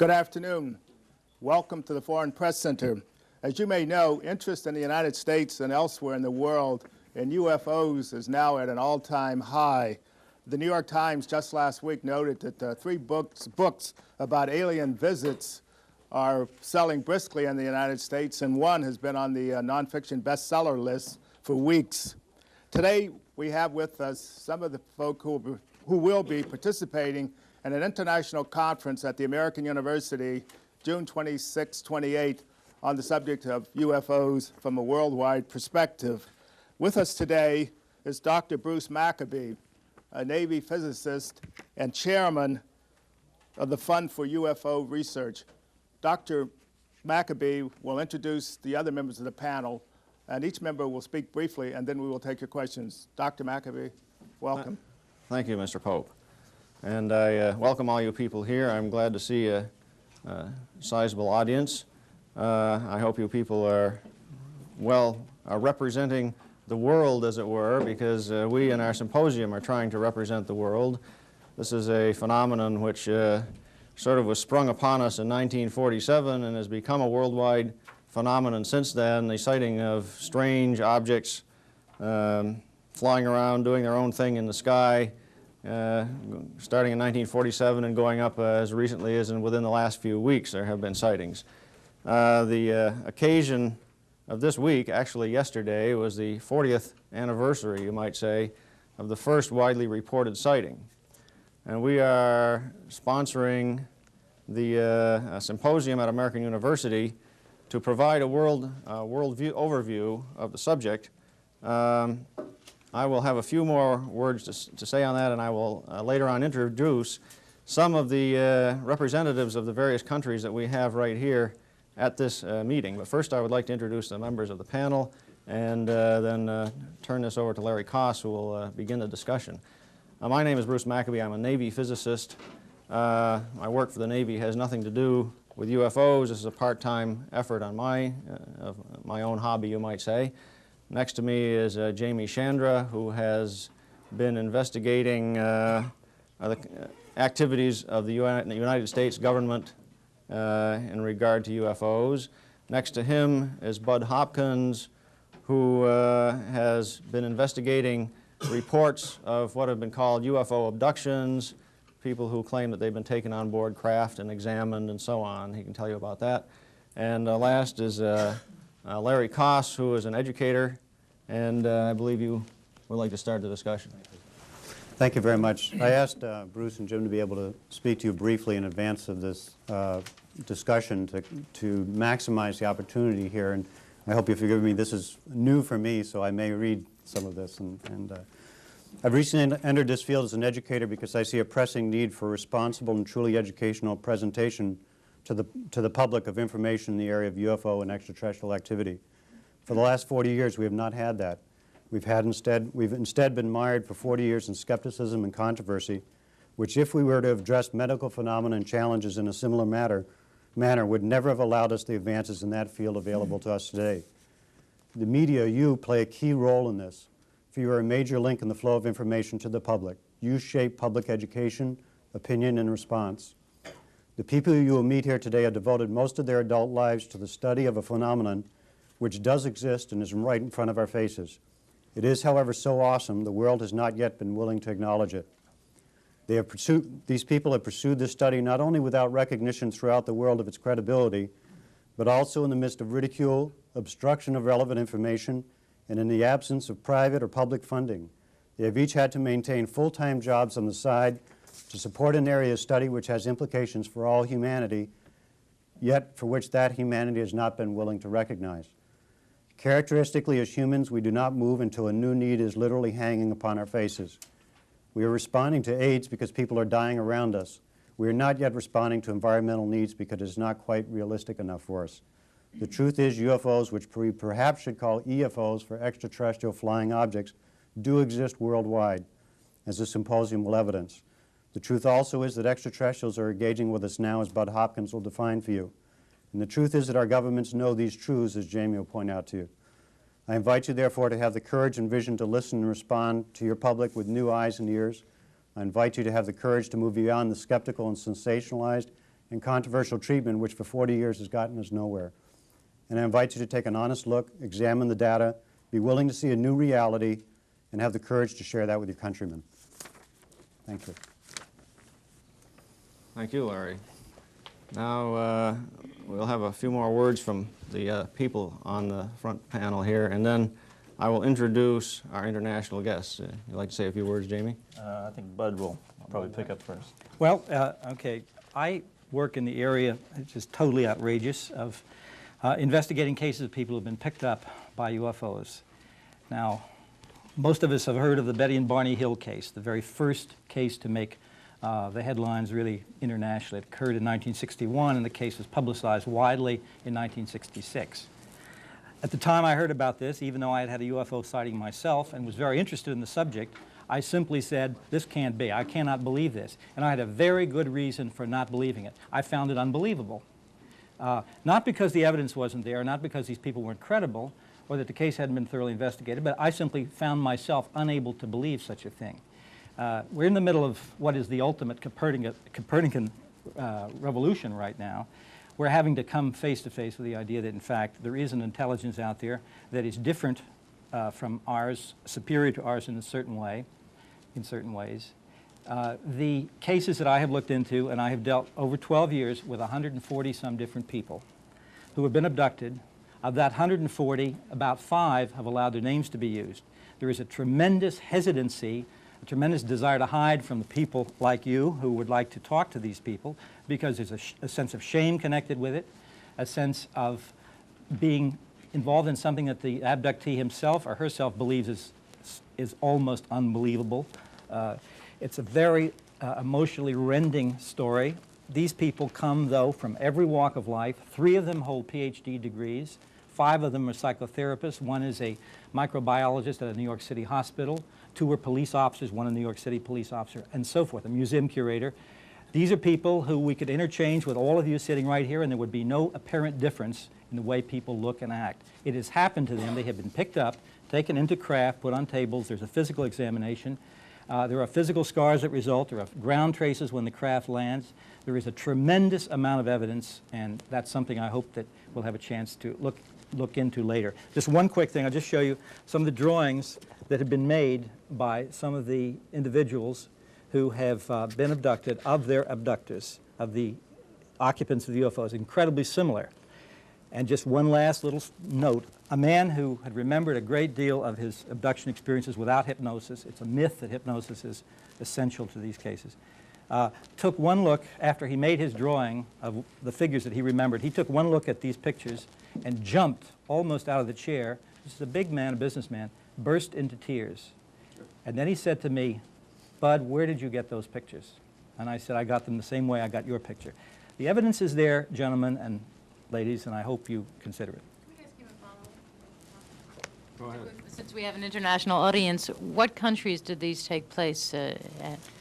Good afternoon. Welcome to the Foreign Press Center. As you may know, interest in the United States and elsewhere in the world in UFOs is now at an all-time high. The New York Times just last week noted that three books about alien visits are selling briskly in the United States, and one has been on the nonfiction bestseller list for weeks. Today, we have with us some of the folk who will be participating in an international conference at the American University, June 26-28, on the subject of UFOs from a worldwide perspective. With us today is Dr. Bruce MACCABEE, a Navy physicist and chairman of the Fund for UFO Research. Dr. MACCABEE will introduce the other members of the panel, and each member will speak briefly, and then we will take your questions. Dr. MACCABEE, welcome. Thank you, Mr. Pope. And I welcome all you people here. I'm glad to see a sizable audience. I hope you people are representing the world, as it were, because we in our symposium are trying to represent the world. This is a phenomenon which sort of was sprung upon us in 1947 and has become a worldwide phenomenon since then. The sighting of strange objects flying around, doing their own thing in the sky, starting in 1947 and going up as recently as within the last few weeks there have been sightings. The occasion of this week, actually yesterday, was the 40th anniversary, you might say, of the first widely reported sighting. And we are sponsoring the symposium at American University to provide a world overview of the subject. I will have a few more words to say on that, and I will later on introduce some of the representatives of the various countries that we have right here at this meeting. But first I would like to introduce the members of the panel and then turn this over to Larry KOSS, who will begin the discussion. My name is Bruce MACCABEE. I'm a Navy physicist. My work for the Navy has nothing to do with UFOs. This is a part-time effort on my own hobby, you might say. Next to me is Jamie Shandera, who has been investigating the activities of the United States government in regard to UFOs. Next to him is Bud Hopkins, who has been investigating reports of what have been called UFO abductions, people who claim that they've been taken on board craft and examined and so on. He can tell you about that. And last is Larry KOSS, who is an educator, and I believe you would like to start the discussion. Thank you very much. I asked Bruce and Jim to be able to speak to you briefly in advance of this discussion to maximize the opportunity here, and I hope you forgive me. This is new for me, so I may read some of this. I've recently entered this field as an educator because I see a pressing need for responsible and truly educational presentation to the public of information in the area of UFO and extraterrestrial activity. For the last 40 years, we have not had that. We've instead been mired for 40 years in skepticism and controversy, which, if we were to have addressed medical phenomena and challenges in a similar manner, would never have allowed us the advances in that field available to us today. The media, you, play a key role in this, for you are a major link in the flow of information to the public. You shape public education, opinion, and response. The people you will meet here today have devoted most of their adult lives to the study of a phenomenon which does exist and is right in front of our faces. It is, however, so awesome, the world has not yet been willing to acknowledge it. These people have pursued this study not only without recognition throughout the world of its credibility, but also in the midst of ridicule, obstruction of relevant information, and in the absence of private or public funding. They have each had to maintain full-time jobs on the side to support an area of study which has implications for all humanity, yet for which that humanity has not been willing to recognize. Characteristically, as humans, we do not move until a new need is literally hanging upon our faces. We are responding to AIDS because people are dying around us. We are not yet responding to environmental needs because it is not quite realistic enough for us. The truth is UFOs, which we perhaps should call EFOs for extraterrestrial flying objects, do exist worldwide, as the symposium will evidence. The truth also is that extraterrestrials are engaging with us now, as Bud Hopkins will define for you. And the truth is that our governments know these truths, as Jamie will point out to you. I invite you, therefore, to have the courage and vision to listen and respond to your public with new eyes and ears. I invite you to have the courage to move beyond the skeptical and sensationalized and controversial treatment which for 40 years has gotten us nowhere. And I invite you to take an honest look, examine the data, be willing to see a new reality, and have the courage to share that with your countrymen. Thank you. Thank you, Larry. Now we'll have a few more words from the people on the front panel here, and then I will introduce our international guests. You'd like to say a few words, Jamie? I think Bud will probably pick up first. Well, okay, I work in the area, which is totally outrageous, of investigating cases of people who have been picked up by UFOs. Now, most of us have heard of the Betty and Barney Hill case, the very first case to make the headlines really internationally. It occurred in 1961, and the case was publicized widely in 1966. At the time I heard about this, even though I had had a UFO sighting myself and was very interested in the subject, I simply said, this can't be. I cannot believe this. And I had a very good reason for not believing it. I found it unbelievable. Not because the evidence wasn't there, not because these people weren't credible, or that the case hadn't been thoroughly investigated, but I simply found myself unable to believe such a thing. We're in the middle of what is the ultimate Copernican revolution right now. We're having to come face to face with the idea that, in fact, there is an intelligence out there that is different from ours, superior to ours in a certain way, in certain ways. The cases that I have looked into, and I have dealt over 12 years with 140-some different people who have been abducted. Of that 140, about 5 have allowed their names to be used. There is a tremendous hesitancy, a tremendous desire to hide from the people like you who would like to talk to these people, because there's a sense of shame connected with it, a sense of being involved in something that the abductee himself or herself believes is almost unbelievable. It's a very emotionally rending story. These people come, though, from every walk of life. 3 of them hold PhD degrees. 5 of them are psychotherapists. 1 is a microbiologist at a New York City hospital. 2 are police officers, 1 a New York City police officer, and so forth, a museum curator. These are people who we could interchange with all of you sitting right here, and there would be no apparent difference in the way people look and act. It has happened to them. They have been picked up, taken into craft, put on tables. There's a physical examination. There are physical scars that result. There are ground traces when the craft lands. There is a tremendous amount of evidence, and that's something I hope that we'll have a chance to look into later. Just one quick thing. I'll just show you some of the drawings that have been made by some of the individuals who have been abducted, of their abductors, of the occupants of the UFOs, incredibly similar. And just one last little note. A man who had remembered a great deal of his abduction experiences without hypnosis — it's a myth that hypnosis is essential to these cases — took one look after he made his drawing of the figures that he remembered. He took one look at these pictures and jumped almost out of the chair. This is a big man, a businessman, burst into tears. And then he said to me, "Bud, where did you get those pictures?" And I said, "I got them the same way I got your picture." The evidence is there, gentlemen and ladies, and I hope you consider it. Can we ask you a Go follow-up? ahead. Since we have an international audience, what countries did these take place at?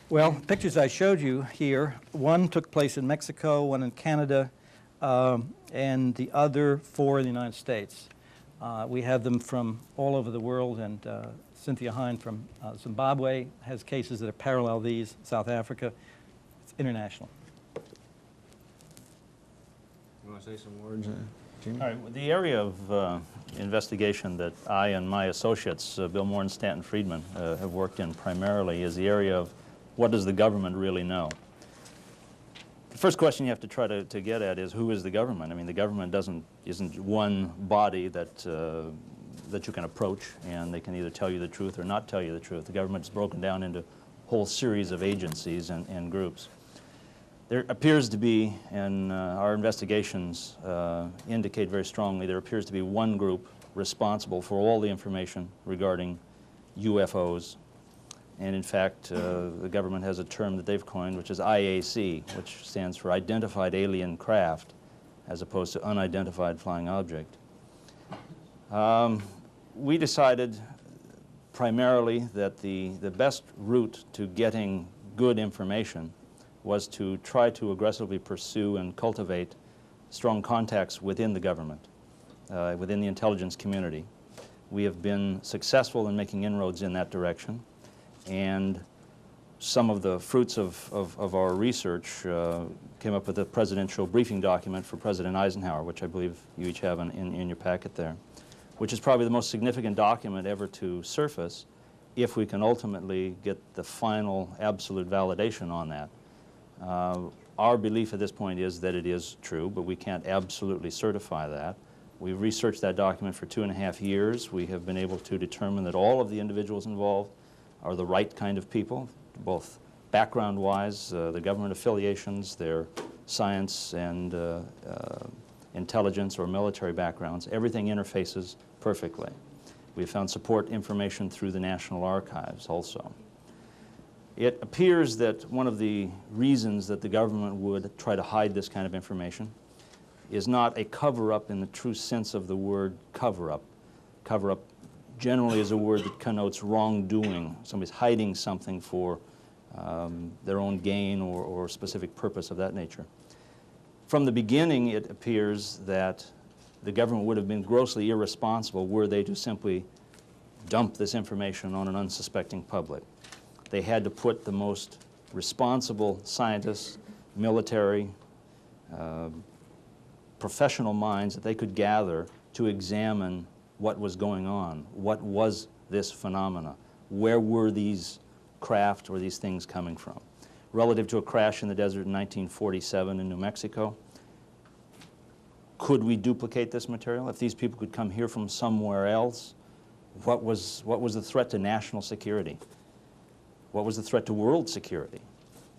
Well, pictures I showed you here, one took place in Mexico, one in Canada, and the other 4 in the United States. We have them from all over the world, and Cynthia Hine from Zimbabwe has cases that are parallel these, South Africa. It's international. You want to say some words, Jimmy? All right, well, the area of investigation that I and my associates, Bill Moore and Stanton Friedman, have worked in primarily is the area of what does the government really know? The first question you have to try to get at is, who is the government? I mean, the government isn't one body that you can approach and they can either tell you the truth or not tell you the truth. The government is broken down into a whole series of agencies and groups. There appears to be, and our investigations indicate very strongly, there appears to be one group responsible for all the information regarding UFOs. And in fact, the government has a term that they've coined, which is IAC, which stands for Identified Alien Craft, as opposed to Unidentified Flying Object. We decided primarily that the best route to getting good information was to try to aggressively pursue and cultivate strong contacts within the government, within the intelligence community. We have been successful in making inroads in that direction, and some of the fruits of our research came up with a presidential briefing document for President Eisenhower, which I believe you each have in your packet there, which is probably the most significant document ever to surface if we can ultimately get the final absolute validation on that. Our belief at this point is that it is true, but we can't absolutely certify that. We've researched that document for 2.5 years. We have been able to determine that all of the individuals involved are the right kind of people, both background-wise, the government affiliations, their science and intelligence or military backgrounds. Everything interfaces perfectly. We found support information through the National Archives also. It appears that one of the reasons that the government would try to hide this kind of information is not a cover-up in the true sense of the word cover-up. Cover-up generally is a word that connotes wrongdoing. Somebody's hiding something for their own gain or specific purpose of that nature. From the beginning, it appears that the government would have been grossly irresponsible were they to simply dump this information on an unsuspecting public. They had to put the most responsible scientists, military, professional minds that they could gather to examine what was going on. What was this phenomena? Where were these craft or these things coming from? Relative to a crash in the desert in 1947 in New Mexico, could we duplicate this material? If these people could come here from somewhere else, what was the threat to national security? What was the threat to world security?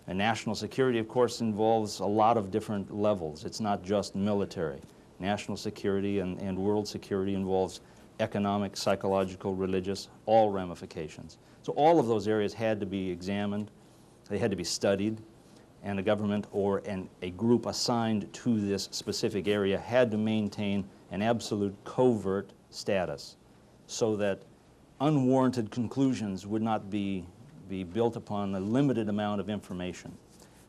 And national security, of course, involves a lot of different levels. It's not just military. National security and world security involves economic, psychological, religious, all ramifications. So all of those areas had to be examined, they had to be studied, and a government or a group assigned to this specific area had to maintain an absolute covert status so that unwarranted conclusions would not be built upon a limited amount of information.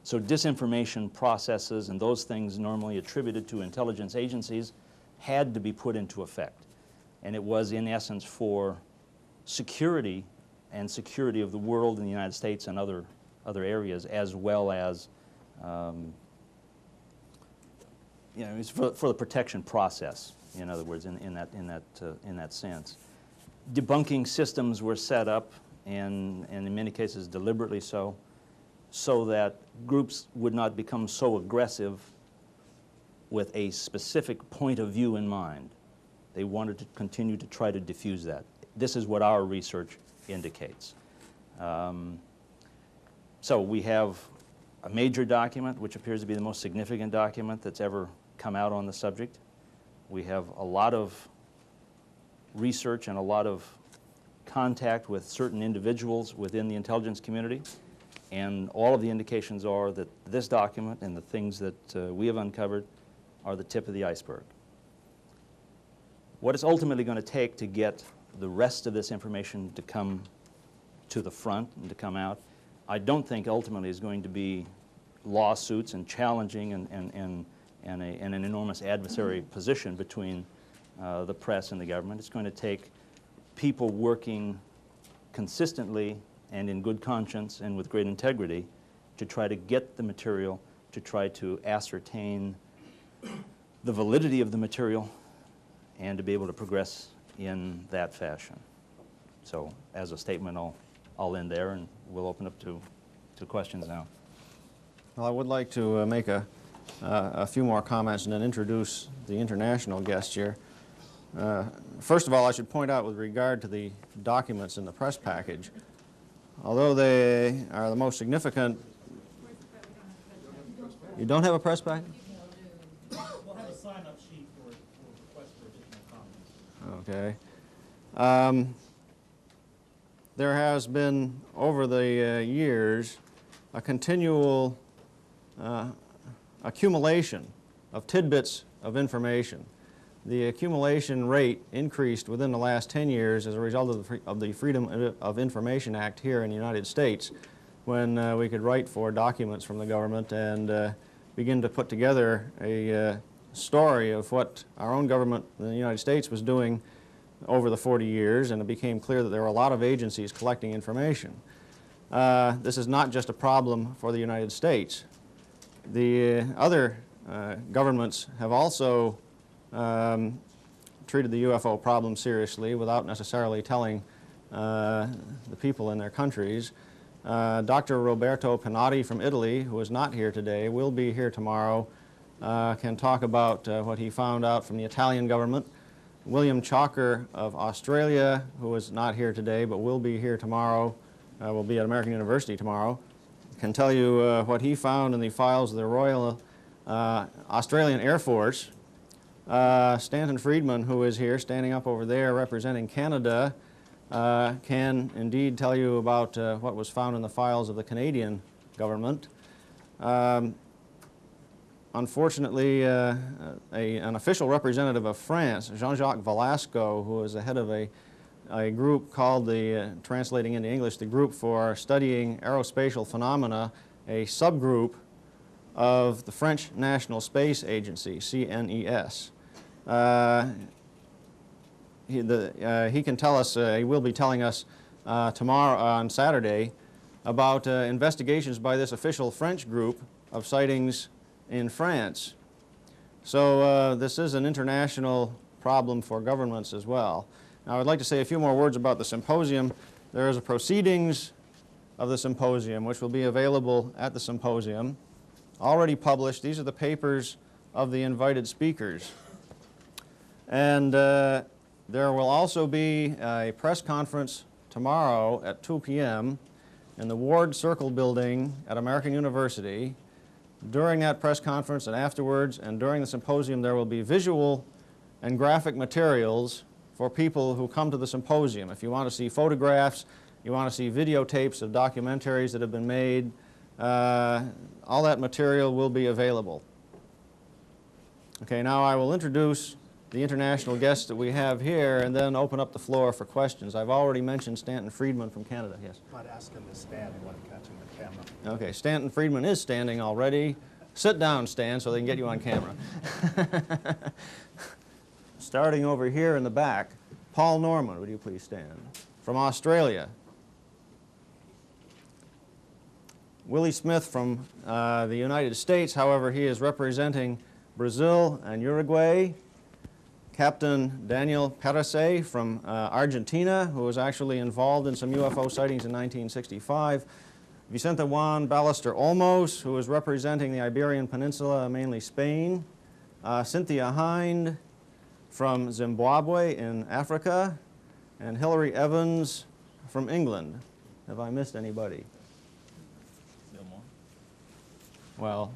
So disinformation processes and those things normally attributed to intelligence agencies had to be put into effect. And it was, in essence, for security and security of the world in the United States and other areas, as well as it's for the protection process, in other words, in that sense. Debunking systems were set up, and in many cases deliberately so that groups would not become so aggressive with a specific point of view in mind. They wanted to continue to try to diffuse that. This is what our research indicates. So we have a major document, which appears to be the most significant document that's ever come out on the subject. We have a lot of research and a lot of contact with certain individuals within the intelligence community, and all of the indications are that this document and the things that we have uncovered are the tip of the iceberg. What it's ultimately going to take to get the rest of this information to come to the front and to come out, I don't think ultimately is going to be lawsuits and challenging and an enormous adversary position between the press and the government. It's going to take people working consistently and in good conscience and with great integrity to try to get the material, to try to ascertain the validity of the material, and to be able to progress in that fashion. So as a statement, I'll end there, and we'll open up to questions now. Well, I would like to make a few more comments and then introduce the international guest here. First of all, I should point out with regard to the documents in the press package, although they are the most significant. You don't have a press package? We'll have a sign-up sheet for requests for additional comments. Okay. There has been, over the years, a continual accumulation of tidbits of information. The accumulation rate increased within the last 10 years as a result of the Freedom of Information Act here in the United States, when we could write for documents from the government and begin to put together a story of what our own government in the United States was doing over the 40 years, and it became clear that there were a lot of agencies collecting information. This is not just a problem for the United States. The other governments have also treated the UFO problem seriously without necessarily telling the people in their countries. Dr. Roberto Pinotti from Italy, who is not here today, will be here tomorrow, can talk about what he found out from the Italian government. William Chalker of Australia, who is not here today but will be here tomorrow, will be at American University tomorrow, can tell you what he found in the files of the Royal Australian Air Force. Stanton Friedman, who is here, standing up over there representing Canada, can indeed tell you about what was found in the files of the Canadian government. Unfortunately, an official representative of France, Jean-Jacques Velasco, who is the head of a group called translating into English, the Group for Studying Aerospatial Phenomena, a subgroup of the French National Space Agency, CNES. He can tell us, he will be telling us tomorrow, on Saturday, about investigations by this official French group of sightings in France. So this is an international problem for governments as well. Now I'd like to say a few more words about the symposium. There is a proceedings of the symposium which will be available at the symposium, already published. These are the papers of the invited speakers. And there will also be a press conference tomorrow at 2 p.m. in the Ward Circle building at American University. During that press conference and afterwards and during the symposium, there will be visual and graphic materials for people who come to the symposium. If you want to see photographs, you want to see videotapes of documentaries that have been made, all that material will be available. Okay, now I will introduce the international guests that we have here and then open up the floor for questions. I've already mentioned Stanton Friedman from Canada. Yes? Might ask him to stand. I want to catch him on camera. Okay, Stanton Friedman is standing already. Sit down, Stan, so they can get you on camera. Starting over here in the back, Paul Norman, would you please stand? From Australia. Willie Smith from the United States, however, he is representing Brazil and Uruguay. Captain Daniel Perese from Argentina, who was actually involved in some UFO sightings in 1965. Vicente Juan Ballester Olmos, who is representing the Iberian Peninsula, mainly Spain. Cynthia Hind from Zimbabwe in Africa. And Hillary Evans from England. Have I missed anybody? Bill Moore? Well,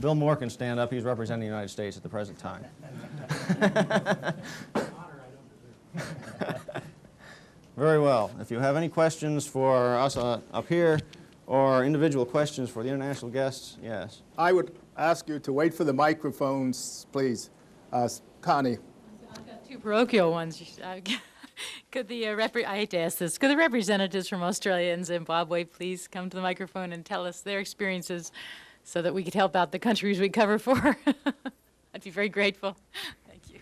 Bill Moore can stand up. He's representing the United States at the present time. Very well. If you have any questions for us up here or individual questions for the international guests, yes. I would ask you to wait for the microphones, please. Connie. I've got two parochial ones. Could the I hate to ask this. Could the representatives from Australia and Zimbabwe please come to the microphone and tell us their experiences so that we could help out the countries we cover for? I'd be very grateful. Thank you.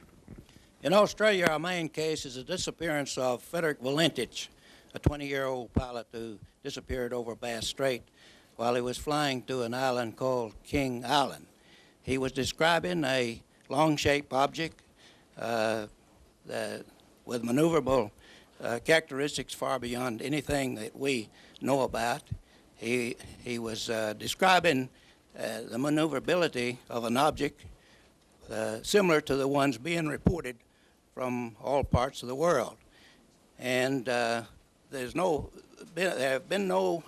In Australia, our main case is the disappearance of Frederick Valentich, a 20-year-old pilot who disappeared over Bass Strait while he was flying to an island called King Island. He was describing a long-shaped object with maneuverable characteristics far beyond anything that we know about. He was describing the maneuverability of an object similar to the ones being reported from all parts of the world. And there have been no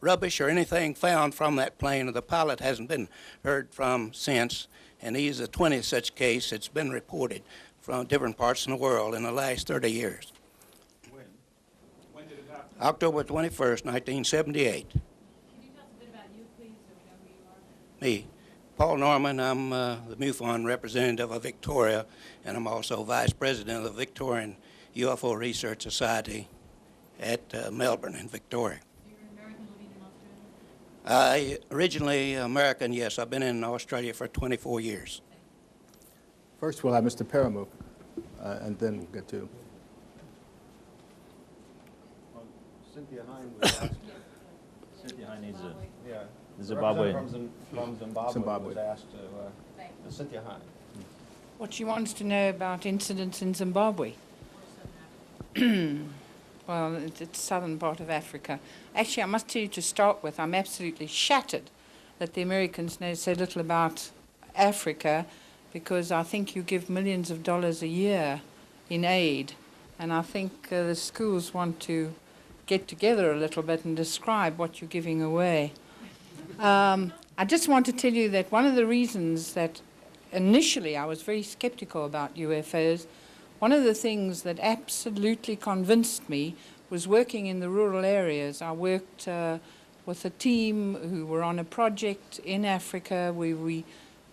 rubbish or anything found from that plane, or the pilot hasn't been heard from since. And he's the 20th such case that's been reported from different parts in the world in the last 30 years. When did it happen? October 21st, 1978. Can you tell us a bit about you, please, so we know who you are? Me, Paul Norman. I'm the MUFON representative of Victoria, and I'm also vice president of the Victorian UFO Research Society at Melbourne in Victoria. You're an American living in Australia? Originally American, yes. I've been in Australia for 24 years. First, we'll have Mr. Paramu, and then we'll get to. Cynthia Hind was asked. Satyahai needs a Yeah. Zimbabwe. From Zimbabwe, Zimbabwe. was asked to sit behind. What she wants to know about incidents in Zimbabwe. Well, it's southern part of Africa. Actually, I must tell you to start with, I'm absolutely shattered that the Americans know so little about Africa, because I think you give millions of dollars a year in aid, and I think the schools want to get together a little bit and describe what you're giving away. I just want to tell you that one of the reasons that initially I was very skeptical about UFOs, one of the things that absolutely convinced me was working in the rural areas. I worked with a team who were on a project in Africa where we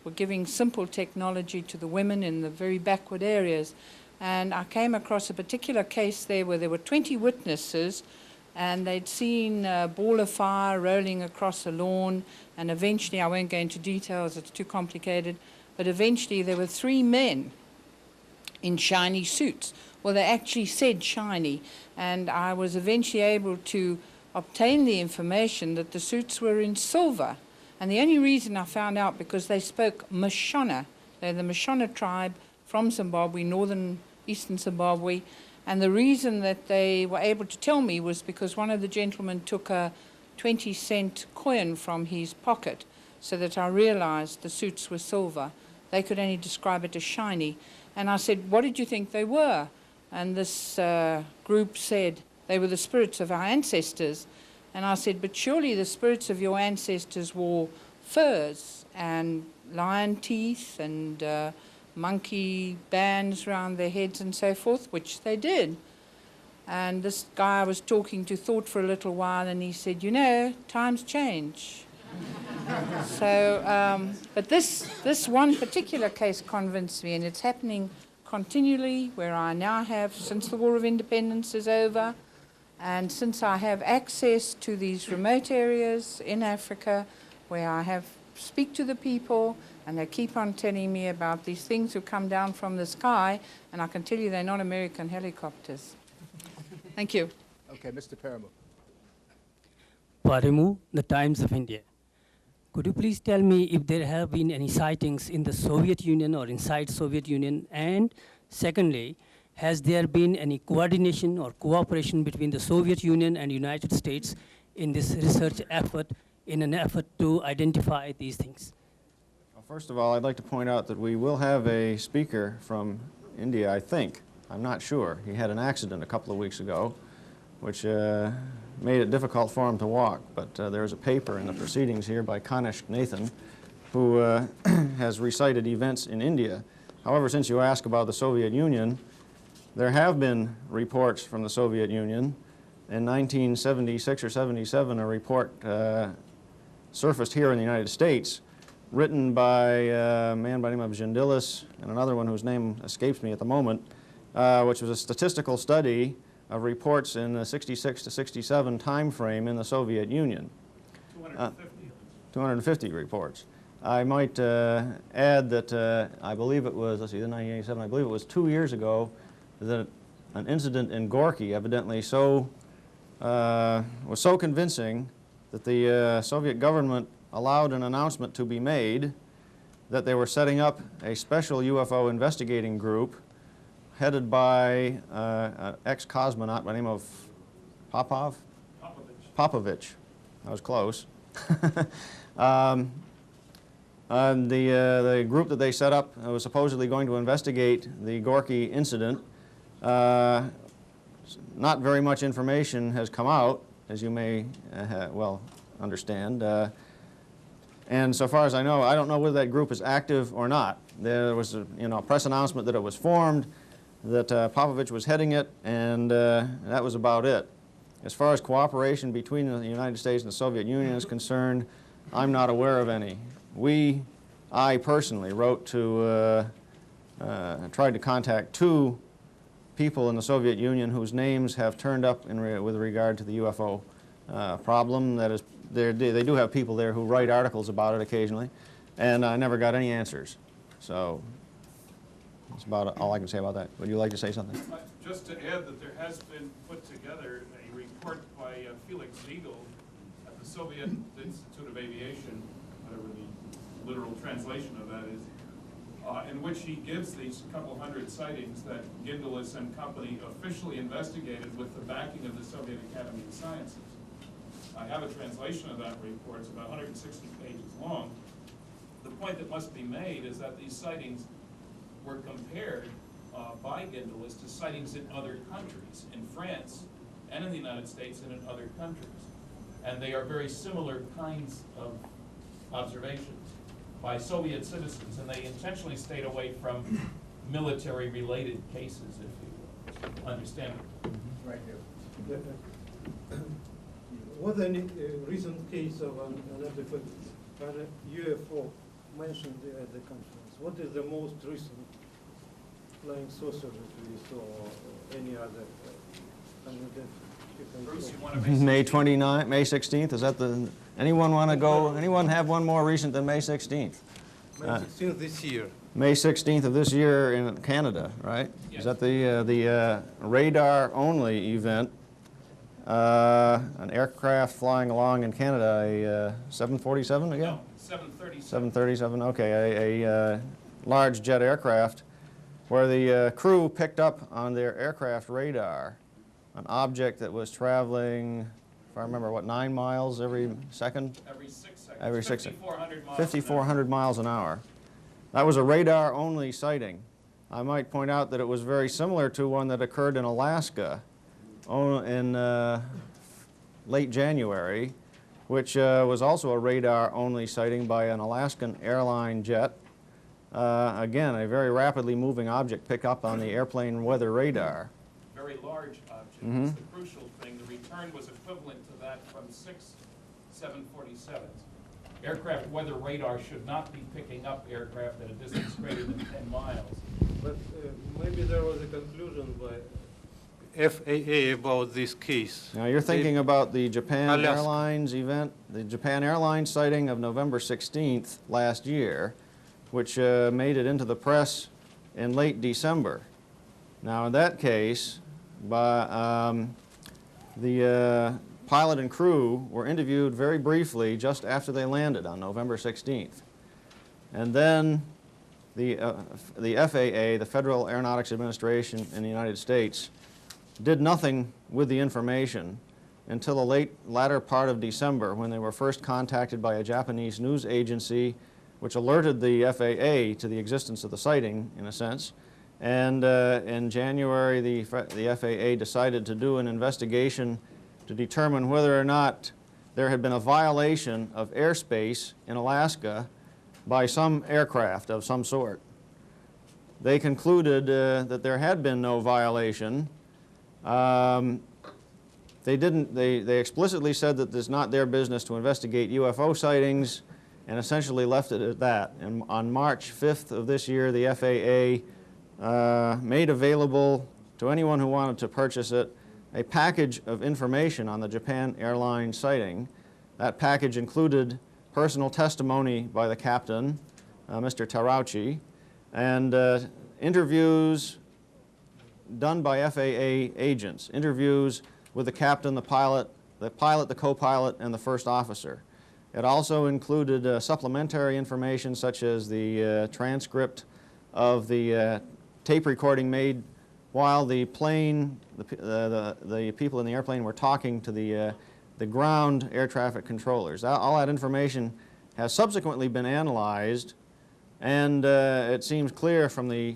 were giving simple technology to the women in the very backward areas. And I came across a particular case there where there were 20 witnesses, and they'd seen a ball of fire rolling across a lawn, and eventually, I won't go into details, it's too complicated, but eventually there were 3 men in shiny suits. Well, they actually said shiny, and I was eventually able to obtain the information that the suits were in silver. And the only reason I found out, because they spoke Mashona. They're the Mashona tribe from Zimbabwe, eastern Zimbabwe. And the reason that they were able to tell me was because one of the gentlemen took a 20-cent coin from his pocket, so that I realized the suits were silver. They could only describe it as shiny. And I said, what did you think they were? And this group said, they were the spirits of our ancestors. And I said, but surely the spirits of your ancestors wore furs and lion teeth and monkey bands around their heads and so forth, which they did. And this guy I was talking to thought for a little while, and he said, you know, times change. So, but this one particular case convinced me, and it's happening continually, where I now have, since the War of Independence is over, and since I have access to these remote areas in Africa, where I speak to the people, and they keep on telling me about these things who come down from the sky, and I can tell you they're not American helicopters. Thank you. Okay, Mr. Paramu. Parimu, the Times of India. Could you please tell me if there have been any sightings in the Soviet Union or inside Soviet Union? And secondly, has there been any coordination or cooperation between the Soviet Union and United States in this research effort, in an effort to identify these things? Well, first of all, I'd like to point out that we will have a speaker from India, I think. I'm not sure. He had an accident a couple of weeks ago, which made it difficult for him to walk. But there's a paper in the proceedings here by Kanishk Nathan, who has recited events in India. However, since you ask about the Soviet Union, there have been reports from the Soviet Union. In 1976 or 77, a report surfaced here in the United States, written by a man by the name of Gendilis and another one whose name escapes me at the moment, which was a statistical study of reports in the 66 to 67 time frame in the Soviet Union. 250 reports. I might add that I believe it was, let's see, 1987, I believe it was 2 years ago that an incident in Gorky evidently was so convincing that the Soviet government allowed an announcement to be made that they were setting up a special UFO investigating group headed by an ex-cosmonaut by the name of Popovich. I was close. And the group that they set up was supposedly going to investigate the Gorky incident. Not very much information has come out, as you may well understand. And so far as I know, I don't know whether that group is active or not. There was a press announcement that it was formed, that Popovich was heading it, and that was about it. As far as cooperation between the United States and the Soviet Union is concerned, I'm not aware of any. I personally wrote to, tried to contact 2 people in the Soviet Union whose names have turned up with regard to the UFO problem. That is, they do have people there who write articles about it occasionally, and I never got any answers. So that's about all I can say about that. Would you like to say something? Just to add that there has been put together a report by Felix Siegel at the Soviet Institute of Aviation, whatever the literal translation of that is, in which he gives these couple hundred sightings that Gindelis and company officially investigated with the backing of the Soviet Academy of Sciences. I have a translation of that report. It's about 160 pages long. The point that must be made is that these sightings were compared by Gindelis to sightings in other countries, in France and in the United States and in other countries. And they are very similar kinds of observations by Soviet citizens, and they intentionally stayed away from military-related cases, if you understand it. Right here. Was any recent case of an UFO mentioned at the conference? What is the most recent flying saucer that we saw, or any other Bruce, you want to May 29th, May 16th, is that the, anyone want to go, anyone have one more recent than May 16th? May 16th this year. May 16th of this year in Canada, right? Yes. Is that the radar-only event? An aircraft flying along in Canada, a 747 again? No, 737. 737, okay, a large jet aircraft where the crew picked up on their aircraft radar an object that was traveling, if I remember, what, 9 miles every second? Every 6 seconds. Every 6 seconds. 5,400 miles. 5,400 miles an hour. That was a radar-only sighting. I might point out that it was very similar to one that occurred in Alaska in late January, which was also a radar-only sighting by an Alaskan airline jet. Again, a very rapidly moving object picked up on the airplane weather radar. Very large object. Mm-hmm. That's the crucial thing. The return was equivalent to that from 6 747s. Aircraft weather radar should not be picking up aircraft at a distance greater than 10 miles. But maybe there was a conclusion by FAA about this case. Now you're thinking about the Japan Alaska. Airlines event, the Japan Airlines sighting of November 16th last year, which made it into the press in late December. Now in that case, the pilot and crew were interviewed very briefly just after they landed on November 16th. And then the FAA, the Federal Aeronautics Administration in the United States, did nothing with the information until the latter part of December, when they were first contacted by a Japanese news agency which alerted the FAA to the existence of the sighting, in a sense. And in January, the FAA decided to do an investigation to determine whether or not there had been a violation of airspace in Alaska by some aircraft of some sort. They concluded that there had been no violation. They explicitly said that it's not their business to investigate UFO sightings, and essentially left it at that. And on March 5th of this year, the FAA made available to anyone who wanted to purchase it a package of information on the Japan Airlines sighting. That package included personal testimony by the captain, Mr. Terauchi, and interviews done by FAA agents, interviews with the captain, the pilot, the co-pilot, and the first officer. It also included supplementary information such as the transcript of the tape recording made while the plane, the people in the airplane were talking to the ground air traffic controllers. All that information has subsequently been analyzed, and it seems clear from the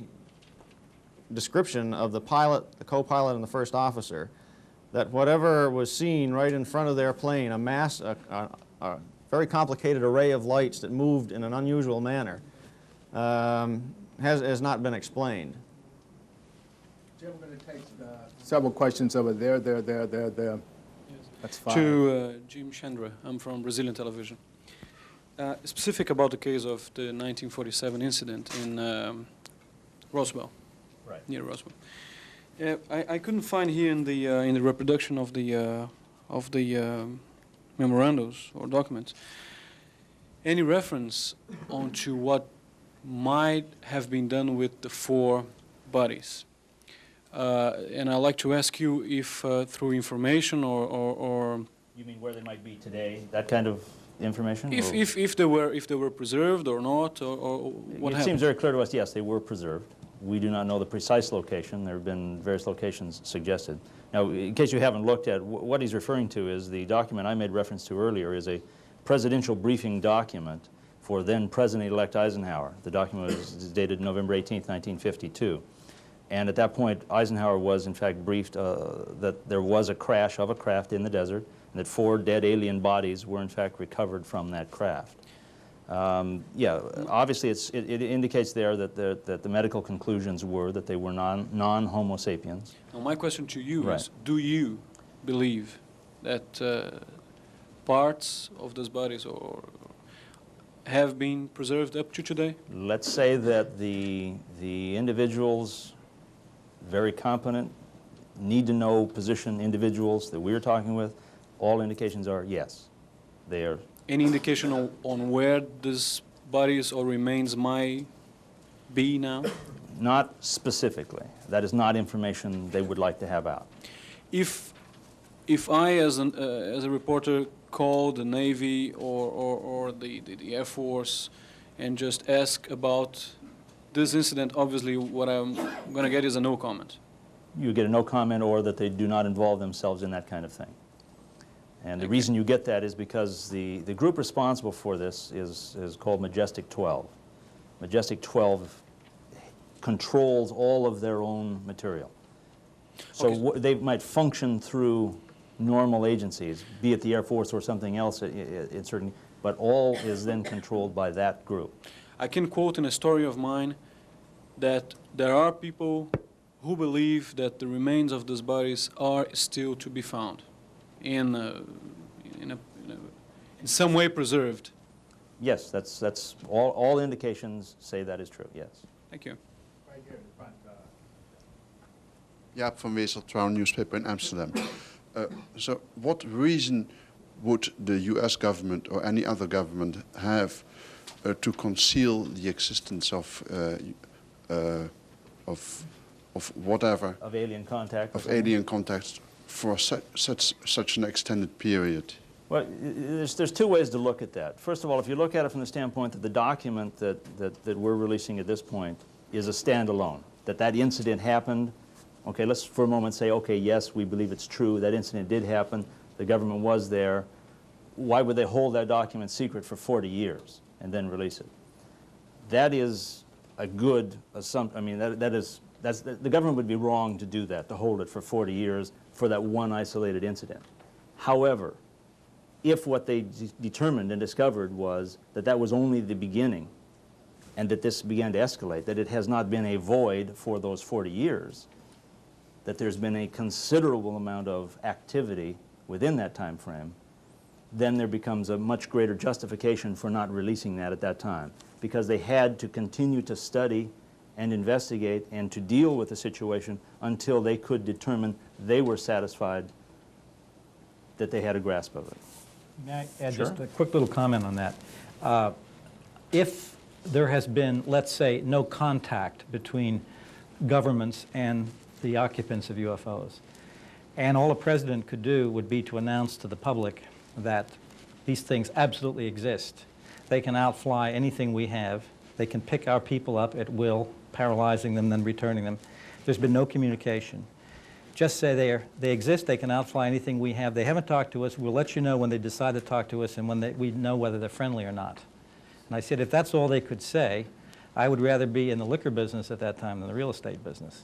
description of the pilot, the co-pilot, and the first officer that whatever was seen right in front of their plane, a very complicated array of lights that moved in an unusual manner, has not been explained. Jim, we're going to take several questions over there. Yes. That's fine. To Jim Shandera, I'm from Brazilian television. Specific about the case of the 1947 incident in Roswell, right near Roswell. I couldn't find here in the reproduction of the memorandums or documents any reference onto what might have been done with the 4 bodies. And I'd like to ask you if through information or You mean where they might be today? That kind of information? If they were preserved or not, or what happened? It seems very clear to us, yes, they were preserved. We do not know the precise location. There have been various locations suggested. Now, in case you haven't looked at, what he's referring to is the document I made reference to earlier is a presidential briefing document for then President-elect Eisenhower. The document was dated November 18th, 1952. And at that point, Eisenhower was in fact briefed that there was a crash of a craft in the desert, and that 4 dead alien bodies were in fact recovered from that craft. Yeah, obviously it indicates there that the medical conclusions were that they were non-Homo sapiens. Now my question to you Right. is, do you believe that parts of those bodies have been preserved up to today? Let's say that the individuals, very competent, need-to-know position individuals that we're talking with, all indications are yes, they are. Any indication on where these bodies or remains might be now? Not specifically. That is not information they would like to have out. If I, as a reporter, call the Navy or the Air Force and just ask about this incident, obviously what I'm going to get is a no comment. You get a no comment, or that they do not involve themselves in that kind of thing. And the reason you get that is because the group responsible for this is called Majestic 12. Majestic 12 controls all of their own material. So they might function through normal agencies, be it the Air Force or something else, but all is then controlled by that group. I can quote in a story of mine that there are people who believe that the remains of those bodies are still to be found, in some way preserved. Yes, that's all indications say that is true, yes. Thank you. Right here in the front. Jaap van Wezel, Trouw newspaper in Amsterdam. So what reason would the US government or any other government have to conceal the existence of whatever? Of alien contact? Of alien contacts for such an extended period? Well, there's 2 ways to look at that. First of all, if you look at it from the standpoint that the document that we're releasing at this point is a standalone, that incident happened. Okay, let's for a moment say, okay, yes, we believe it's true, that incident did happen, the government was there. Why would they hold that document secret for 40 years and then release it? That is a good assumption. I mean, the government would be wrong to do that, to hold it for 40 years for that one isolated incident. However, if what they determined and discovered was that that was only the beginning and that this began to escalate, that it has not been a void for those 40 years, that there's been a considerable amount of activity within that time frame, then there becomes a much greater justification for not releasing that at that time, because they had to continue to study and investigate and to deal with the situation until they could determine they were satisfied that they had a grasp of it. May I add Sure. just a quick little comment on that? If there has been, let's say, no contact between governments and the occupants of UFOs, and all a president could do would be to announce to the public that these things absolutely exist. They can outfly anything we have. They can pick our people up at will, paralyzing them, then returning them. There's been no communication. Just say they exist, they can outfly anything we have. They haven't talked to us. We'll let you know when they decide to talk to us and when we know whether they're friendly or not. And I said, if that's all they could say, I would rather be in the liquor business at that time than the real estate business.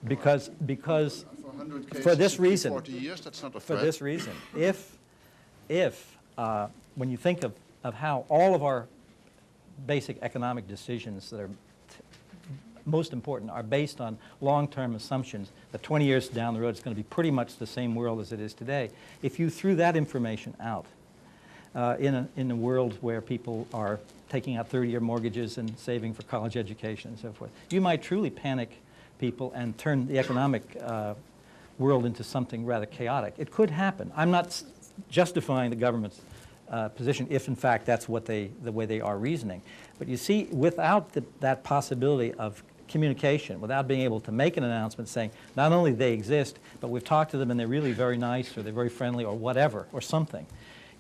Because for this reason, 40 years, that's not a for threat. this reason, if when you think of how all of our basic economic decisions that are most important are based on long-term assumptions that 20 years down the road it's going to be pretty much the same world as it is today. If you threw that information out in a world where people are taking out 30-year mortgages and saving for college education and so forth, you might truly panic people and turn the economic world into something rather chaotic. It could happen. I'm not justifying the government's position if, in fact, that's what the way they are reasoning. But you see, without that possibility of communication without being able to make an announcement saying not only they exist, but we've talked to them and they're really very nice or they're very friendly or whatever or something.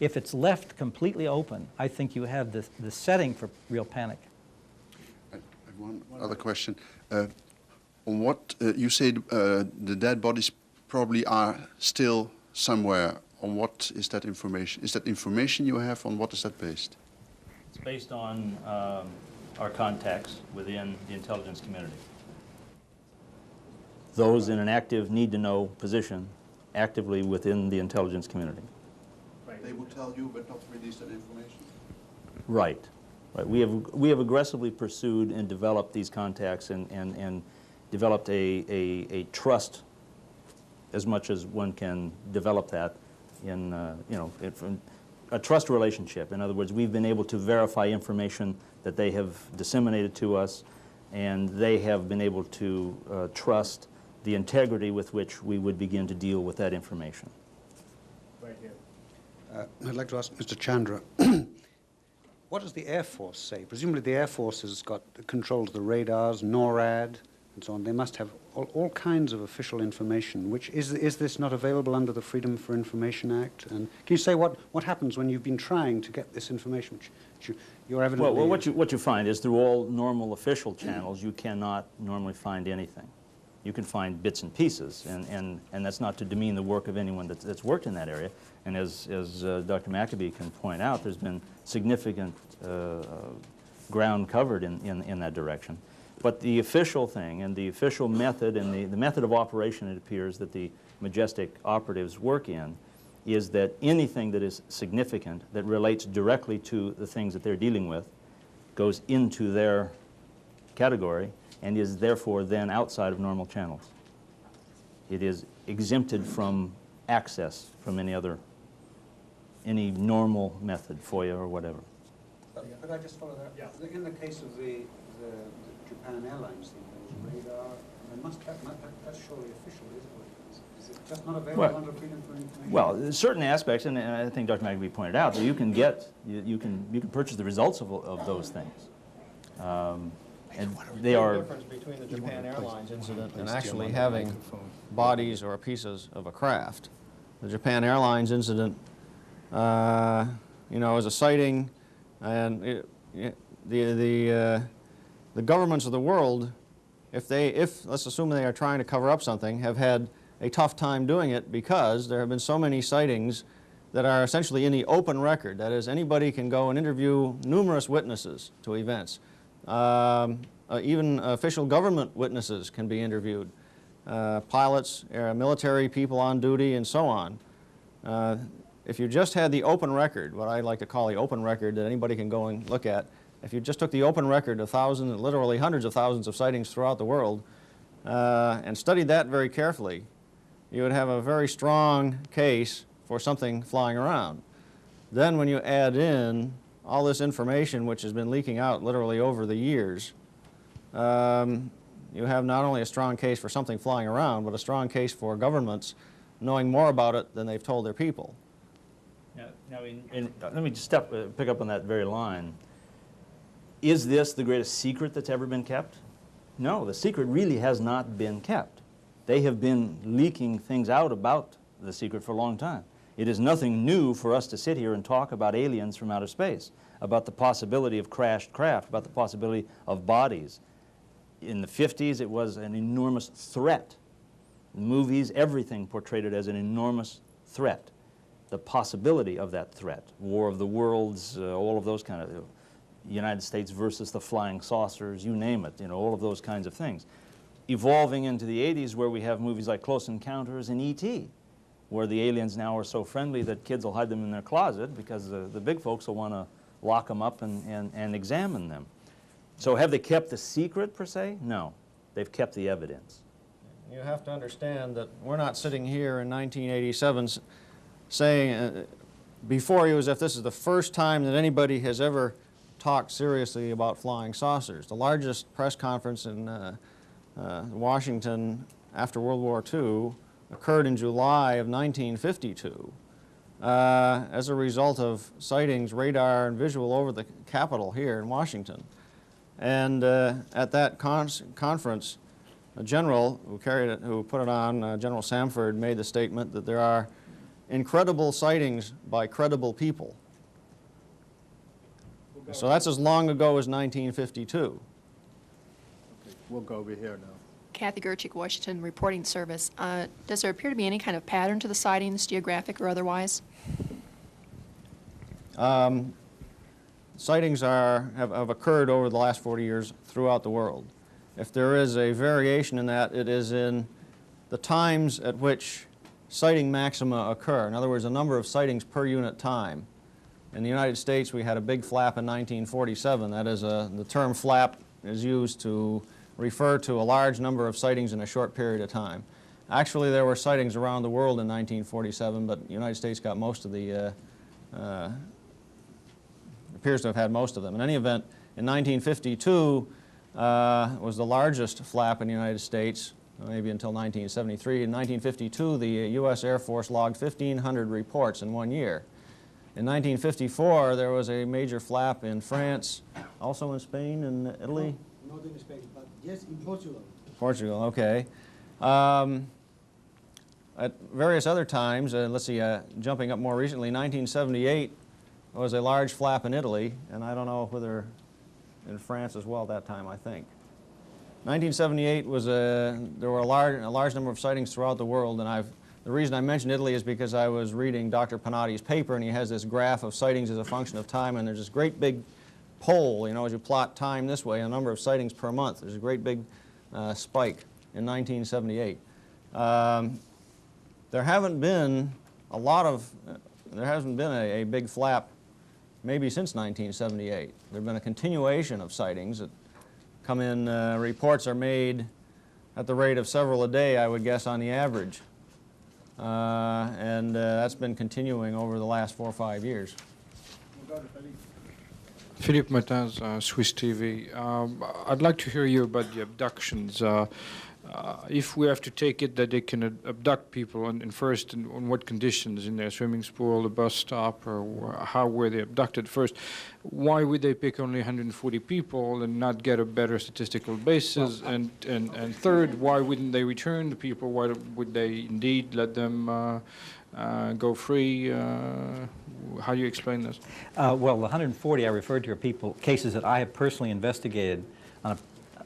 If it's left completely open, I think you have the setting for real panic. I have one other question. On what you say the dead bodies probably are still somewhere. On what is that information? Is that information you have? On what is that based? It's based on our contacts within the intelligence community. Those in an active need-to-know position actively within the intelligence community. They will tell you but not release that information? Right. Right. We have aggressively pursued and developed these contacts and developed a trust, as much as one can develop that in, you know, a trust relationship. In other words, we've been able to verify information that they have disseminated to us, and they have been able to trust the integrity with which we would begin to deal with that information. Right here. I'd like to ask Mr. Chandra, what does the Air Force say? Presumably the Air Force has got control of the radars, NORAD, and so on. They must have all kinds of official information. Which is this not available under the Freedom for Information Act? And can you say what happens when you've been trying to get this information, which you're evidently... Well, what you find is through all normal official channels, you cannot normally find anything. You can find bits and pieces, and that's not to demean the work of anyone that's worked in that area. And as Dr. MACCABEE can point out, there's been significant ground covered in that direction. But the official thing and the official method and the method of operation, it appears, that the Majestic operatives work in is that anything that is significant that relates directly to the things that they're dealing with goes into their category and is therefore then outside of normal channels. It is exempted from access from any normal method, FOIA or whatever. Could I just follow that? Yeah. In the case of the Japan Airlines thing, there was radar, that's surely official, isn't it? Is it just not available under Freedom for Information? Well, certain aspects, and I think Dr. MACCABEE pointed out, that you can purchase the results of those things. And they are... The difference between the Japan Airlines incident and actually having bodies or pieces of a craft. The Japan Airlines incident, you know, is a sighting, and the governments of the world, if let's assume they are trying to cover up something, have had a tough time doing it because there have been so many sightings that are essentially in the open record. That is, anybody can go and interview numerous witnesses to events. Even official government witnesses can be interviewed. Pilots, military people on duty, and so on. If you just had the open record, what I like to call the open record that anybody can go and look at, if you just took the open record of thousands, literally hundreds of thousands of sightings throughout the world, and studied that very carefully, you would have a very strong case for something flying around. Then when you add in all this information which has been leaking out literally over the years, you have not only a strong case for something flying around, but a strong case for governments knowing more about it than they've told their people. Now, let me just pick up on that very line. Is this the greatest secret that's ever been kept? No, the secret really has not been kept. They have been leaking things out about the secret for a long time. It is nothing new for us to sit here and talk about aliens from outer space, about the possibility of crashed craft, about the possibility of bodies. In the 50s, it was an enormous threat. Movies, everything portrayed it as an enormous threat. The possibility of that threat, War of the Worlds, all of those kind of, United States versus the flying saucers, you name it, you know, all of those kinds of things. Evolving into the 80s, where we have movies like Close Encounters and E.T., where the aliens now are so friendly that kids will hide them in their closet because the big folks will want to lock them up and examine them. So have they kept the secret, per se? No. They've kept the evidence. You have to understand that we're not sitting here in 1987 saying before you as if this is the first time that anybody has ever talked seriously about flying saucers. The largest press conference in Washington after World War II occurred in July of 1952 as a result of sightings, radar and visual over the Capitol here in Washington. And at that conference, a general who put it on, General Samford, made the statement that there are incredible sightings by credible people. So that's as long ago as 1952. Okay, we'll go over here now. Kathy Gerchik, Washington Reporting Service. Does there appear to be any kind of pattern to the sightings, geographic or otherwise? Sightings have occurred over the last 40 years throughout the world. If there is a variation in that, it is in the times at which sighting maxima occur. In other words, the number of sightings per unit time. In the United States, we had a big flap in 1947. That is, the term flap is used to refer to a large number of sightings in a short period of time. Actually, there were sightings around the world in 1947, but the United States got most of the, appears to have had most of them. In any event, in 1952 was the largest flap in the United States, maybe until 1973. In 1952, the U.S. Air Force logged 1,500 reports in 1 year. In 1954, there was a major flap in France, also in Spain and Italy? No, not in Spain, but yes, in Portugal. Portugal, okay. At various other times, let's see, jumping up more recently, 1978 was a large flap in Italy, and I don't know whether in France as well that time, I think. 1978 was there were a large number of sightings throughout the world, and the reason I mentioned Italy is because I was reading Dr. Panatti's paper, and he has this graph of sightings as a function of time, and there's this great big pole, you know, as you plot time this way, a number of sightings per month. There's a great big spike in 1978. There hasn't been a big flap maybe since 1978. There have been a continuation of sightings that come in, reports are made at the rate of several a day, I would guess, on the average. And that's been continuing over the last 4 or 5 years. Philippe Martins, Swiss TV. I'd like to hear you about the abductions. If we have to take it that they can abduct people, and first, on what conditions, in their swimming pool, the bus stop, or how were they abducted first, why would they pick only 140 people and not get a better statistical basis? And third, why wouldn't they return the people? Why would they indeed let them go free? How do you explain this? Well, the 140 I referred to are cases that I have personally investigated on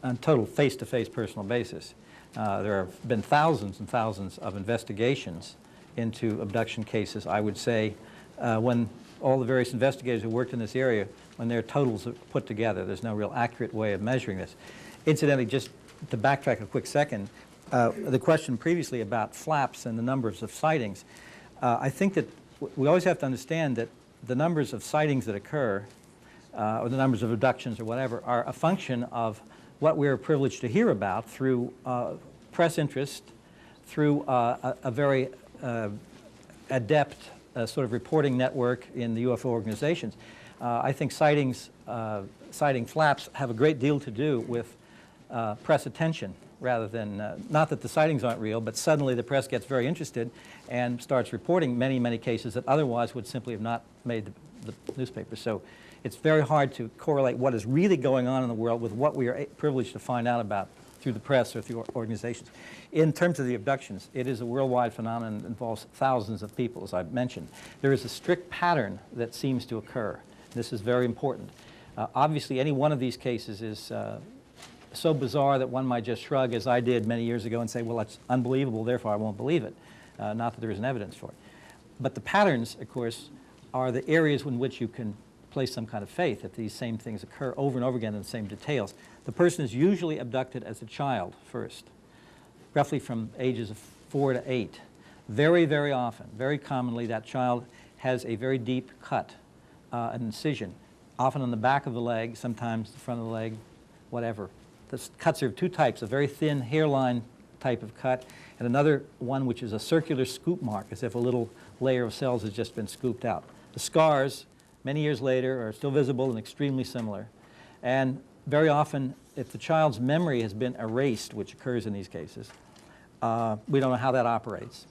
a total face-to-face personal basis. There have been thousands and thousands of investigations into abduction cases. I would say when all the various investigators who worked in this area, when their totals are put together, there's no real accurate way of measuring this. Incidentally, just to backtrack a quick second, the question previously about flaps and the numbers of sightings, I think that we always have to understand that the numbers of sightings that occur, or the numbers of abductions or whatever, are a function of what we're privileged to hear about through press interest, through a very adept sort of reporting network in the UFO organizations. I think citing flaps have a great deal to do with press attention, rather than, not that the sightings aren't real, but suddenly the press gets very interested and starts reporting many, many cases that otherwise would simply have not made the newspaper. So it's very hard to correlate what is really going on in the world with what we are privileged to find out about through the press or through organizations. In terms of the abductions, it is a worldwide phenomenon that involves thousands of people, as I've mentioned. There is a strict pattern that seems to occur. This is very important. Obviously, any one of these cases is so bizarre that one might just shrug, as I did many years ago, and say, well, that's unbelievable, therefore I won't believe it. Not that there isn't evidence for it. But the patterns, of course, are the areas in which you can place some kind of faith that these same things occur over and over again in the same details. The person is usually abducted as a child first, roughly from ages of 4 to 8. Very, very often, very commonly, that child has a very deep cut, an incision, often on the back of the leg, sometimes the front of the leg, whatever. The cuts are of two types, a very thin hairline type of cut, and another one which is a circular scoop mark, as if a little layer of cells has just been scooped out. The scars, many years later, are still visible and extremely similar. And very often, if the child's memory has been erased, which occurs in these cases, we don't know how that operates,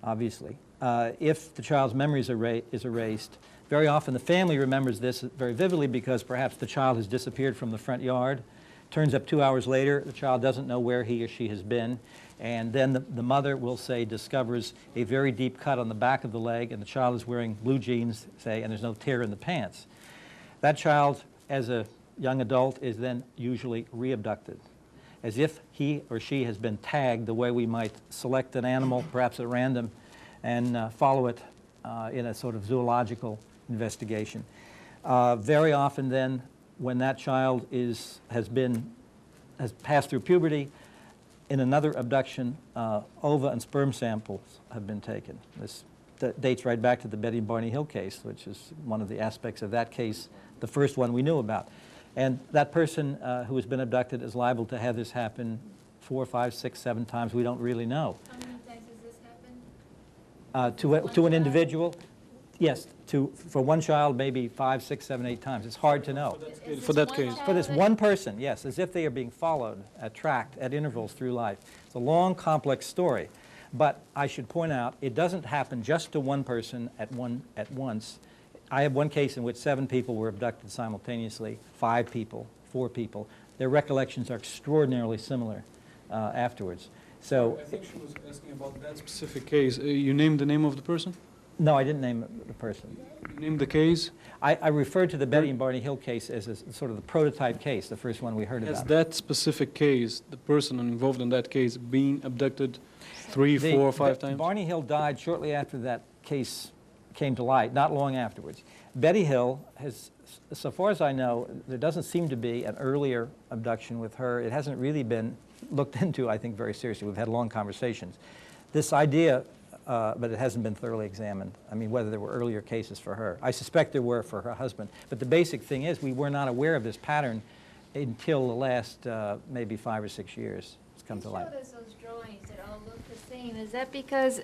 obviously. If the child's memory is erased, Very often the family remembers this very vividly because perhaps the child has disappeared from the front yard. Turns up 2 hours later, the child doesn't know where he or she has been. And then the mother will say discovers a very deep cut on the back of the leg, and the child is wearing blue jeans, say, and there's no tear in the pants. That child, as a young adult, is then usually re-abducted, as if he or she has been tagged the way we might select an animal, perhaps at random, and follow it in a sort of zoological investigation. Very often then, when that child has passed through puberty, in another abduction, ova and sperm samples have been taken. This dates right back to the Betty and Barney Hill case, which is one of the aspects of that case, the first one we knew about. And that person who has been abducted is liable to have this happen 4, 5, 6, 7 times. We don't really know. How many times has this happened? To an individual, yes. For one child, maybe 5, 6, 7, 8 times. It's hard to know. For that case. For this one person, yes, as if they are being followed, tracked at intervals through life. It's a long, complex story. But I should point out, it doesn't happen just to one person at once. I have one case in which 7 people were abducted simultaneously, 5 people, 4 people. Their recollections are extraordinarily similar afterwards. So I think she was asking about that specific case. You named the name of the person? no, I didn't name the person. You named the case? I referred to the Betty and Barney Hill case as sort of the prototype case, the first one we heard Has about. that specific case, the person involved in that case, been abducted 3, 4, 5 times? Barney Hill died shortly after that case came to light, not long afterwards. Betty Hill has, so far as I know, there doesn't seem to be an earlier abduction with her. It hasn't really been looked into, I think, very seriously. We've had long conversations. This idea, but it hasn't been thoroughly examined. I mean, whether there were earlier cases for her. I suspect there were for her husband. But the basic thing is we were not aware of this pattern until the last maybe 5 or 6 years. It's come to light. You showed us those drawings that all look the same. Is that because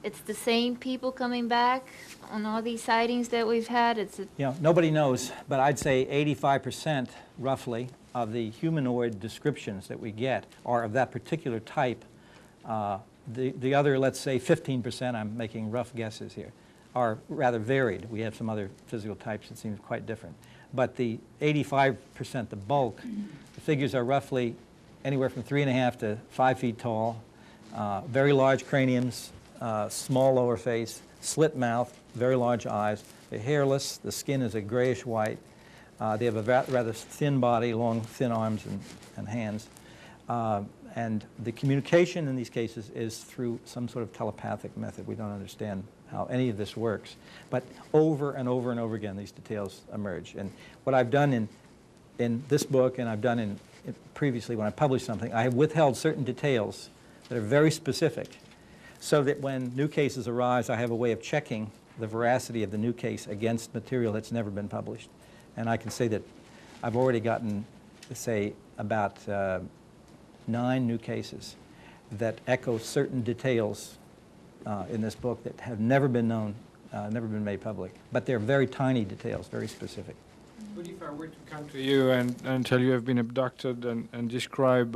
it's the same people coming back on all these sightings that we've had? You know, nobody knows, but I'd say 85% roughly of the humanoid descriptions that we get are of that particular type. The other, let's say 15%, I'm making rough guesses here, are rather varied. We have some other physical types that seem quite different. But the 85%, the bulk, the figures are roughly anywhere from 3.5 to 5 feet tall, very large craniums, small lower face, slit mouth, very large eyes. They're hairless. The skin is a grayish white. They have a rather thin body, long, thin arms and hands. And the communication in these cases is through some sort of telepathic method. We don't understand how any of this works. But over and over and over again, these details emerge. And what I've done in this book, and I've done previously when I published something, I have withheld certain details that are very specific, so that when new cases arise, I have a way of checking the veracity of the new case against material that's never been published. And I can say that I've already gotten, say, about 9 new cases that echo certain details in this book that have never been known, never been made public. But they're very tiny details, very specific. But if I were to come to you and tell you have been abducted and describe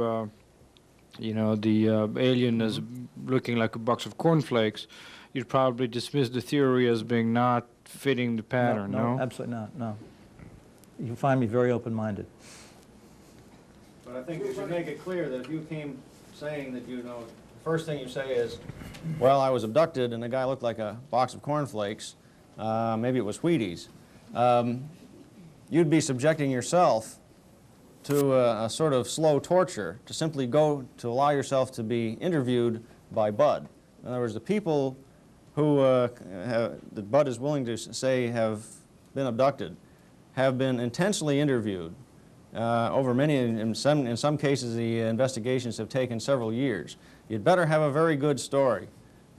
you know, the alien as looking like a box of cornflakes, you'd probably dismiss the theory as being not fitting the pattern, no? No, absolutely not, no. You find me very open-minded. But I think we should make it clear that if you came saying that, you know, the first thing you say is, well, I was abducted and the guy looked like a box of cornflakes, maybe it was Wheaties, you'd be subjecting yourself to a sort of slow torture, to simply go to allow yourself to be interviewed by Bud. In other words, the people who that Bud is willing to say have been abducted have been intensely interviewed over many, in some cases the investigations have taken several years. You'd better have a very good story.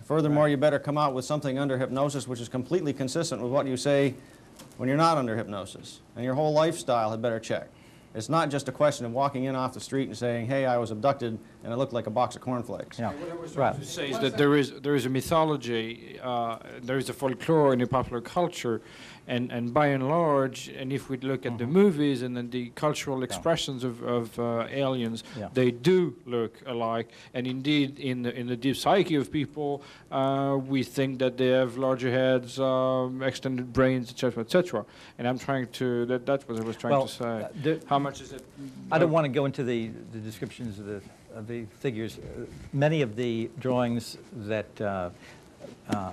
Furthermore, you better come out with something under hypnosis which is completely consistent with what you say when you're not under hypnosis. And your whole lifestyle had better check. It's not just a question of walking in off the street and saying, hey, I was abducted and I looked like a box of cornflakes. Yeah. What I was trying to say is that there is a mythology, there is a folklore in the popular culture And by and large, and if we look at the movies and then the cultural expressions of aliens, they do look alike. And indeed, in the deep psyche of people, we think that they have larger heads, extended brains, etc., etc. And I'm trying to, that's what I was trying to say. How much is it? I don't want to go into the descriptions of the figures. Many of the drawings that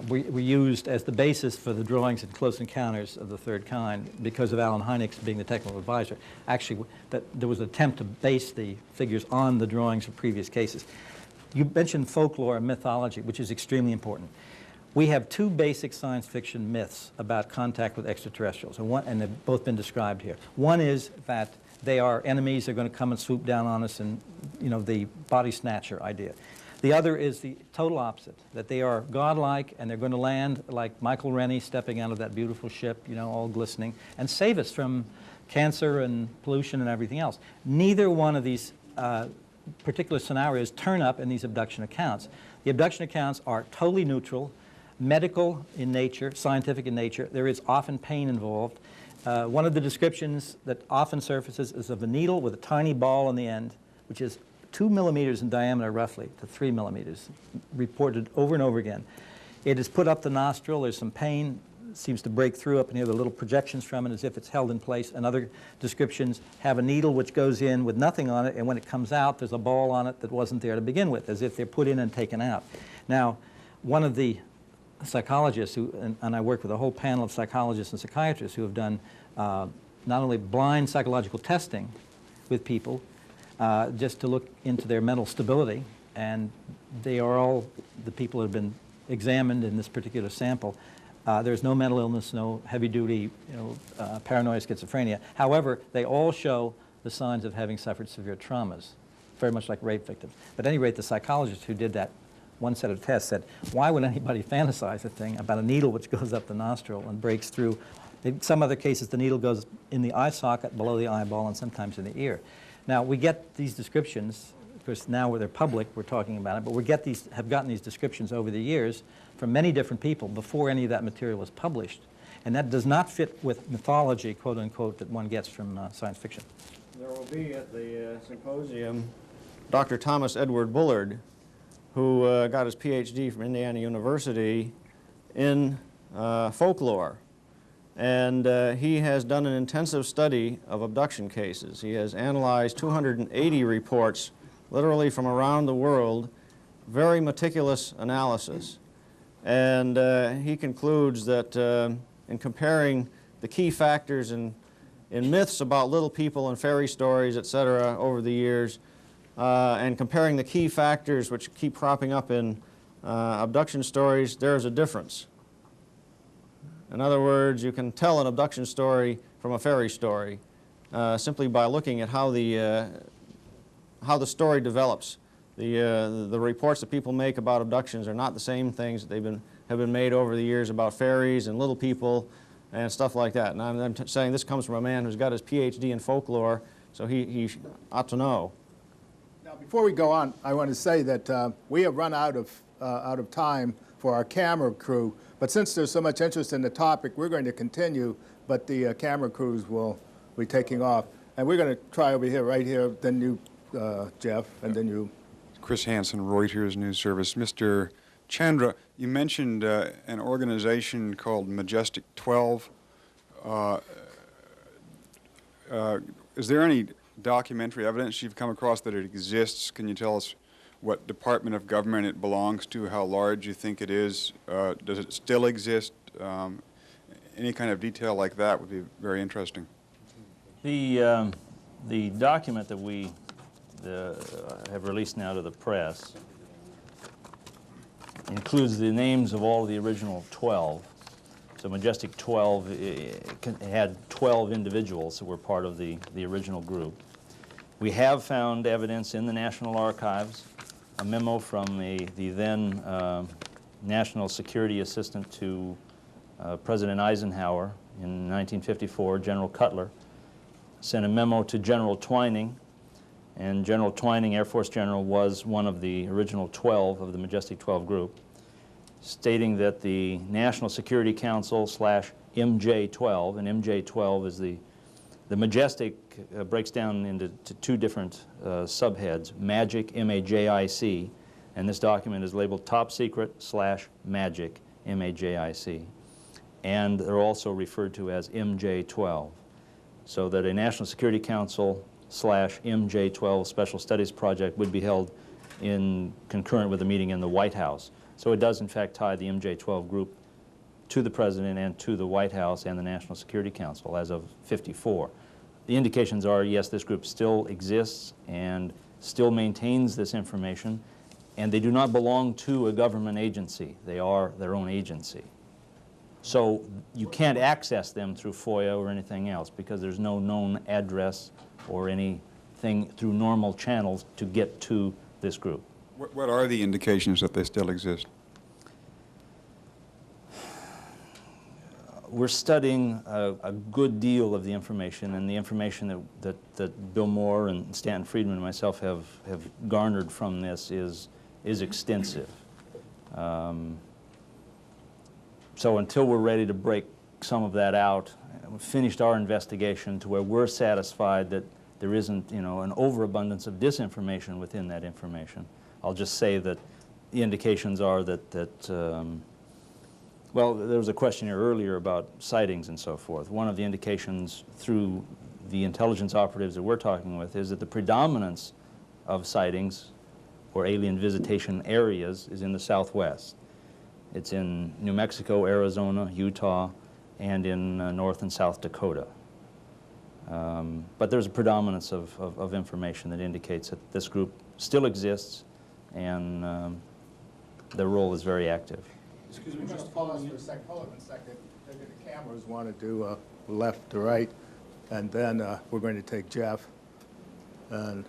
were used as the basis for the drawings in Close Encounters of the Third Kind, because of Alan Hynek's being the technical advisor. Actually, there was an attempt to base the figures on the drawings of previous cases. You mentioned folklore and mythology, which is extremely important. We have two basic science fiction myths about contact with extraterrestrials, and they've both been described here. One is that they are enemies, they're going to come and swoop down on us, and the body snatcher idea. The other is the total opposite, that they are godlike and they're going to land like Michael Rennie stepping out of that beautiful ship, all glistening, and save us from cancer and pollution and everything else. Neither one of these particular scenarios turn up in these abduction accounts. The abduction accounts are totally neutral, medical in nature, scientific in nature. There is often pain involved. One of the descriptions that often surfaces is of a needle with a tiny ball on the end, which is 2 millimeters in diameter roughly to 3 millimeters, reported over and over again. It is put up the nostril, there's some pain, seems to break through up in here, the little projections from it as if it's held in place, and other descriptions have a needle which goes in with nothing on it, and when it comes out there's a ball on it that wasn't there to begin with, as if they're put in and taken out. Now, one of the psychologists, and I work with a whole panel of psychologists and psychiatrists who have done not only blind psychological testing with people, just to look into their mental stability, and they are all the people who have been examined in this particular sample. There's no mental illness, no heavy-duty, paranoia, schizophrenia. However, they all show the signs of having suffered severe traumas, very much like rape victims. But at any rate, the psychologist who did that one set of tests said, why would anybody fantasize a thing about a needle which goes up the nostril and breaks through? In some other cases, the needle goes in the eye socket, below the eyeball, and sometimes in the ear. Now, we get these descriptions, of course, now where they're public, we're talking about it, but we have gotten these descriptions over the years from many different people before any of that material was published. And that does not fit with mythology, quote unquote, that one gets from science fiction. There will be at the symposium Dr. Thomas Edward Bullard, who got his PhD from Indiana University in folklore. And he has done an intensive study of abduction cases. He has analyzed 280 reports, literally from around the world, very meticulous analysis. And he concludes that in comparing the key factors in myths about little people and fairy stories, etc., over the years, and comparing the key factors which keep cropping up in abduction stories, there's a difference. In other words, you can tell an abduction story from a fairy story simply by looking at how the story develops. The reports that people make about abductions are not the same things that have been made over the years about fairies and little people and stuff like that. And I'm saying this comes from a man who's got his PhD in folklore, so he ought to know. Now, before we go on, I want to say that we have run out of time for our camera crew. But since there's so much interest in the topic, we're going to continue, but the camera crews will be taking off. And we're going to try over here, right here, then you, Jeff, and then you. Chris Hansen, Reuters News Service. Mr. Chandra, you mentioned an organization called Majestic 12. Is there any documentary evidence you've come across that it exists? Can you tell us what department of government it belongs to, how large you think it is? Does it still exist? Any kind of detail like that would be very interesting. The document that we have released now to the press includes the names of all of the original 12. So Majestic 12 had 12 individuals who were part of the original group. We have found evidence in the National Archives, a memo from the then National Security Assistant to President Eisenhower in 1954, General Cutler, sent a memo to General Twining, and General Twining, Air Force General, was one of the original 12 of the Majestic 12 group, stating that the National Security Council / MJ12, and MJ12 is the Majestic breaks down into two different subheads, MAGIC, M-A-J-I-C, and this document is labeled Top Secret / MAGIC, M-A-J-I-C. And they're also referred to as MJ12, so that a National Security Council / MJ12 Special Studies Project would be held in concurrent with a meeting in the White House. So it does in fact tie the MJ12 group to the President and to the White House and the National Security Council as of '54. The indications are, yes, this group still exists and still maintains this information, and they do not belong to a government agency. They are their own agency. So you can't access them through FOIA or anything else because there's no known address or anything through normal channels to get to this group. What are the indications that they still exist? We're studying a good deal of the information, and the information that Bill Moore and Stanton Friedman and myself have garnered from this is extensive. So until we're ready to break some of that out, we've finished our investigation to where we're satisfied that there isn't, an overabundance of disinformation within that information. I'll just say that the indications are well, there was a question here earlier about sightings and so forth. One of the indications through the intelligence operatives that we're talking with is that the predominance of sightings or alien visitation areas is in the Southwest. It's in New Mexico, Arizona, Utah, and in North and South Dakota. But there's a predominance of information that indicates that this group still exists and their role is very active. Excuse me, just pause for a second. Hold on a second. Maybe the cameras want to do left to right, and then we're going to take Jeff. And